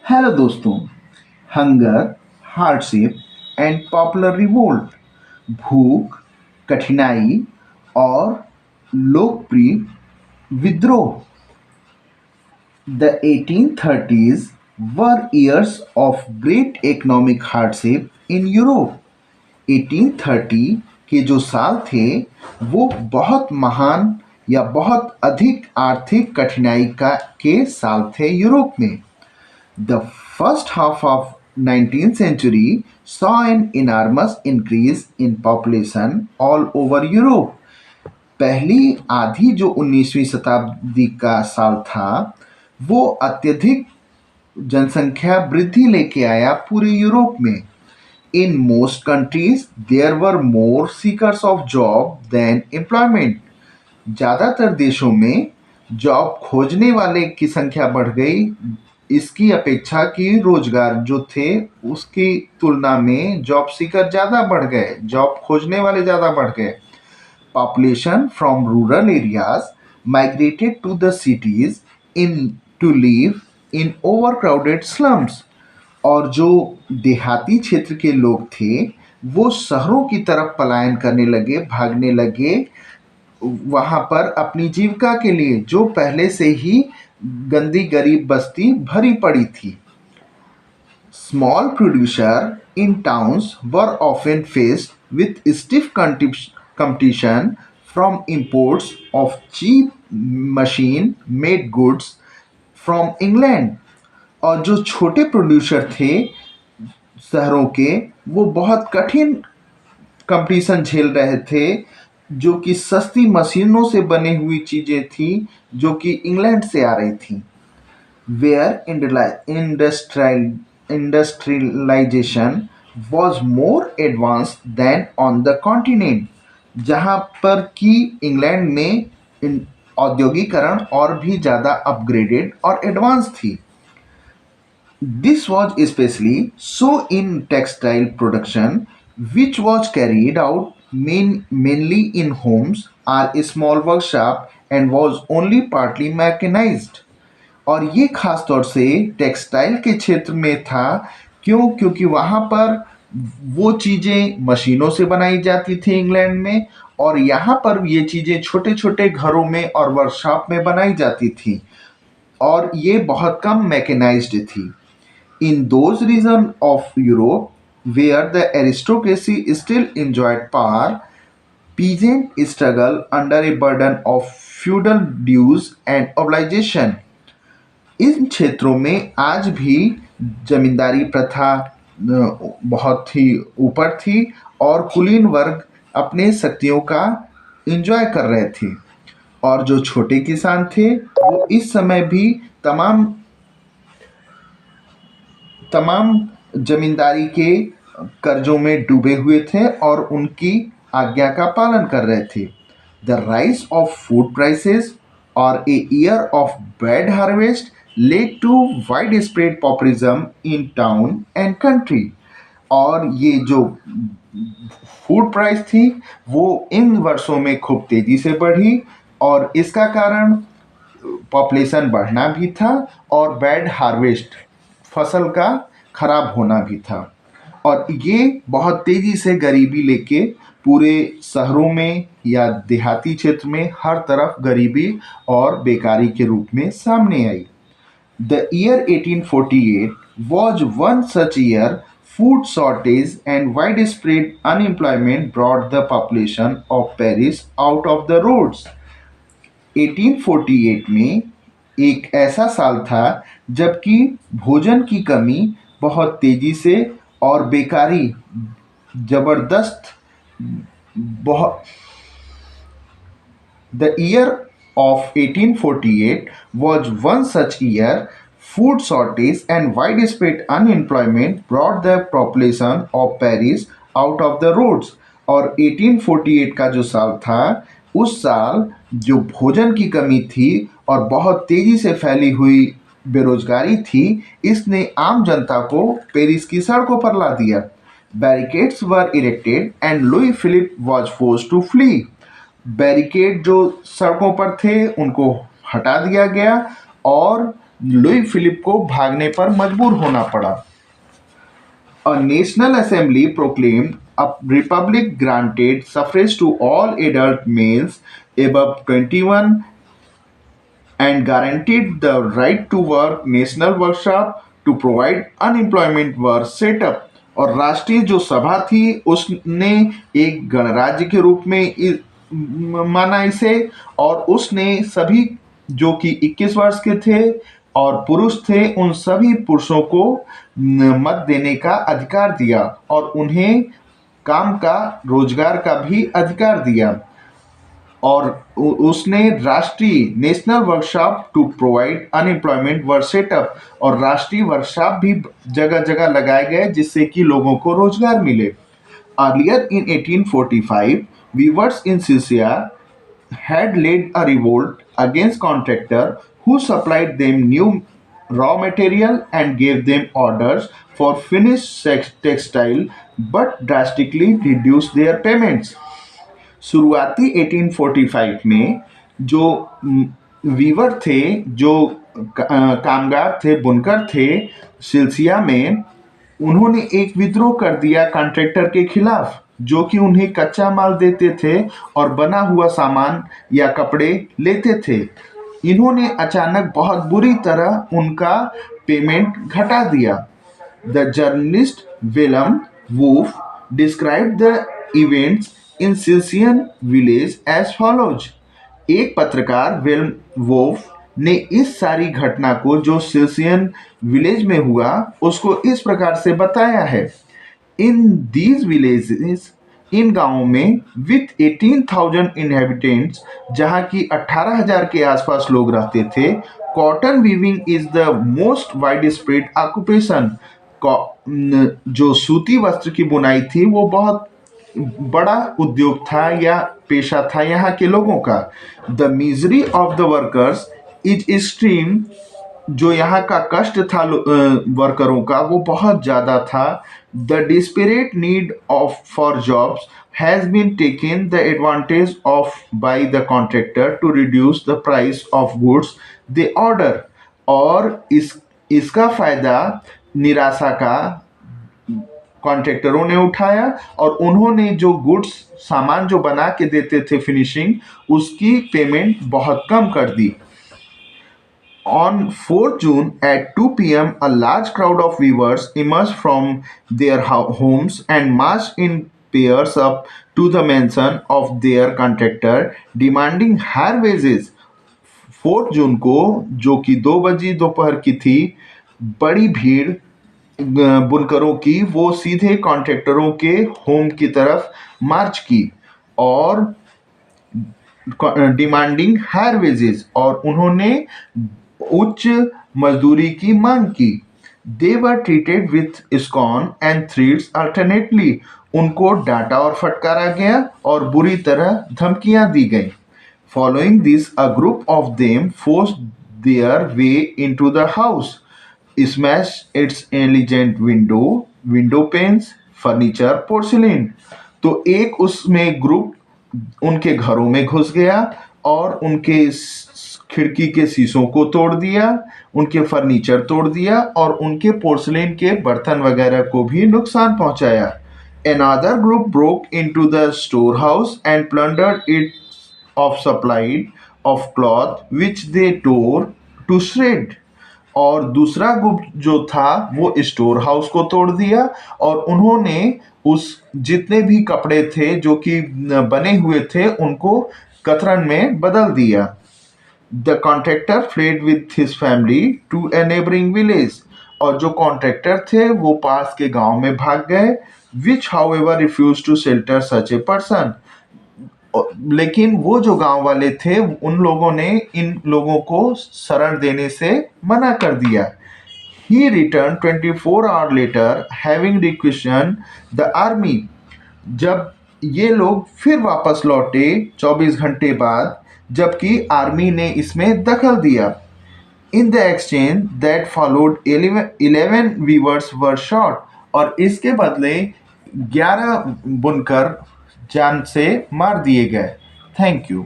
Hello दोस्तों। Hunger, hardship and popular revolt, भूख, कठिनाई और लोकप्रिय विद्रोह। The 1830s were years of great economic hardship in Europe. 1830 के जो साल थे वो बहुत महान या बहुत अधिक आर्थिक कठिनाई का के साल थे यूरोप में। The first half of 19th century saw an enormous increase in population all over Europe. पहली आधी जो 19वीं शताब्दी का साल था वो अत्यधिक जनसंख्या वृद्धि लेके आया पूरे यूरोप में। In most countries there were more seekers of job than employment. ज़्यादातर देशों में जॉब खोजने वाले की संख्या बढ़ गई इसकी अपेक्षा कि रोजगार जो थे उसकी तुलना में जॉब सीकर ज़्यादा बढ़ गए, जॉब खोजने वाले ज़्यादा बढ़ गए। Population from rural areas migrated to the cities in to live in overcrowded slums. और जो देहाती क्षेत्र के लोग थे वो शहरों की तरफ पलायन करने लगे, भागने लगे वहां पर अपनी जीविका के लिए, जो पहले से ही गंदी गरीब बस्ती भरी पड़ी थी। Small producers in towns were often faced with stiff competition from imports of cheap machine-made goods from England. और जो छोटे प्रोड्यूसर थे शहरों के वो बहुत कठिन कंपटीशन झेल रहे थे जो कि सस्ती मशीनों से बनी हुई चीजें थी जो कि इंग्लैंड से आ रही थी। Where industrialization was more advanced than on the continent, जहाँ पर कि इंग्लैंड में औद्योगिकरण और भी ज़्यादा अपग्रेडेड और एडवांस थी। This was especially so in textile production, which was carried out mainly in homes or a small workshop and was only partly mechanized. और ये खास तौर से टेक्सटाइल के क्षेत्र में था। क्योंकि वहाँ पर वो चीज़ें मशीनों से बनाई जाती थी इंग्लैंड में और यहाँ पर ये चीज़ें छोटे छोटे घरों में और वर्कशॉप में बनाई जाती थी और ये बहुत कम मैकेनाइज्ड थी। In those regions of Europe where the aristocracy still enjoyed power, peasants struggled under a burden of feudal dues and obligation. इन क्षेत्रों में आज भी जमींदारी प्रथा बहुत ही ऊपर थी और कुलीन वर्ग अपने शक्तियों का एंजॉय कर रहे थे और जो छोटे किसान थे वो इस समय भी तमाम तमाम जमींदारी के कर्जों में डूबे हुए थे और उनकी आज्ञा का पालन कर रहे थे। The rise of food prices और a year of bad harvest led to widespread populism in town and country. और ये जो फूड प्राइस थी वो इन वर्षों में खूब तेजी से बढ़ी और इसका कारण पॉपुलेशन बढ़ना भी था और बैड हार्वेस्ट फसल का खराब होना भी था और ये बहुत तेजी से गरीबी लेके पूरे शहरों में या देहाती क्षेत्र में हर तरफ गरीबी और बेकारी के रूप में सामने आई। The year 1848 was one such year. Food shortage and widespread unemployment brought the population of Paris out of the roads. 1848 में एक ऐसा साल था जबकि भोजन की कमी बहुत तेजी से और बेकारी जबरदस्त बहुत। The year of 1848 was one such year. Food shortage and widespread unemployment brought the population of Paris out of the roads. और 1848 का जो साल था उस साल जो भोजन की कमी थी और बहुत तेजी से फैली हुई बेरोजगारी थी इसने आम जनता को पेरिस की सड़कों पर ला दिया। Barricades were erected and Louis Philippe was forced to flee. Barricade जो सड़कों पर थे उनको हटा दिया गया और लुई फिलिप को भागने पर मजबूर होना पड़ा। A national assembly proclaimed a republic granted suffrage to all adult males above 21 and guaranteed the right to work. National workshop to provide unemployment were set up। और राष्ट्रीय जो सभा थी उसने एक गणराज्य के रूप में माना इसे, और उसने सभी जो कि 21 वर्ष के थे और पुरुष थे उन सभी पुरुषों को मत देने का अधिकार दिया और उन्हें काम का रोजगार का भी अधिकार दिया। और उसने राष्ट्रीय national workshop to provide unemployment were set up, और राष्ट्रीय वर्कशॉप भी जगह जगह लगाए गए जिससे कि लोगों को रोजगार मिले। अर्लियर इन 1845 वीवर्स इन सिसिया had led a revolt against contractor who supplied them new raw material and gave them orders for finished textile but drastically reduced their payments। शुरुआती 1845 में जो वीवर थे, जो कामगार थे, बुनकर थे सिलसिया में, उन्होंने एक विद्रोह कर दिया कॉन्ट्रैक्टर के खिलाफ जो कि उन्हें कच्चा माल देते थे और बना हुआ सामान या कपड़े लेते थे। इन्होंने अचानक बहुत बुरी तरह उनका पेमेंट घटा दिया। The journalist William Wolff describe the events in Silesian village as follows. एक पत्रकार विलियम वुल्फ ने इस सारी घटना को जो सिल्सियन विलेज में हुआ उसको इस प्रकार से बताया है। इन दीज विलेजेस, इन गांवों में विथ 18,000 इनहेबिटेंट्स, जहां की 18,000 के आसपास लोग रहते थे, cotton weaving is the most wide spread occupation. जो सूती वस्त्र की बुनाई थी वो बहुत बड़ा उद्योग था या पेशा था यहाँ के लोगों का। The misery of the workers is extreme. जो यहाँ का कष्ट था वर्करों का वो बहुत ज़्यादा था। The desperate need of for jobs has been taken the advantage of by the contractor to reduce the price of goods they order. और इसका फ़ायदा निराशा का कॉन्ट्रैक्टरों ने उठाया और उन्होंने जो गुड्स सामान जो बना के देते थे फिनिशिंग, उसकी पेमेंट बहुत कम कर दी। On 4th June at 2 p.m., a large crowd of weavers emerged from their homes and marched in pairs up to the mansion of their contractor, demanding higher wages। 4 जून को, जो कि 2 बजे दोपहर की थी, बड़ी भीड़ बुनकरों की वो सीधे कॉन्ट्रैक्टरों के होम की तरफ मार्च की और डिमांडिंग हायर वेजेस, और उन्होंने उच्च मजदूरी की मांग की। They were treated with scorn and threats alternately. उनको डांटा और फटकारा गया और बुरी तरह धमकियां दी गई। Following this a group of them forced their way into the house, smashed it's एलिजेंट window panes, furniture, porcelain. तो एक उसमें ग्रुप उनके घरों में घुस गया और उनके खिड़की के शीशों को तोड़ दिया, उनके फर्नीचर तोड़ दिया और उनके पोर्सिलेन के बर्तन वगैरह को भी नुकसान पहुंचाया। Another group broke into the storehouse and plundered it of supply of cloth which they tore to shred। और दूसरा ग्रुप जो था वो स्टोर हाउस को तोड़ दिया और उन्होंने उस जितने भी कपड़े थे जो कि बने हुए थे उनको कतरन में बदल दिया। The contractor fled with his family to a neighbouring village. और जो कॉन्ट्रैक्टर थे वो पास के गांव में भाग गए, which however refuse to shelter such a person. लेकिन वो जो गांव वाले थे उन लोगों ने इन लोगों को शरण देने से मना कर दिया। He returned 24 hours later having requisitioned the army। जब ये लोग फिर वापस लौटे 24 घंटे बाद, जबकि आर्मी ने इसमें दखल दिया। In the exchange that followed 11 weavers were shot। और इसके बदले 11 बुनकर जान से मार दिए गए। Thank you.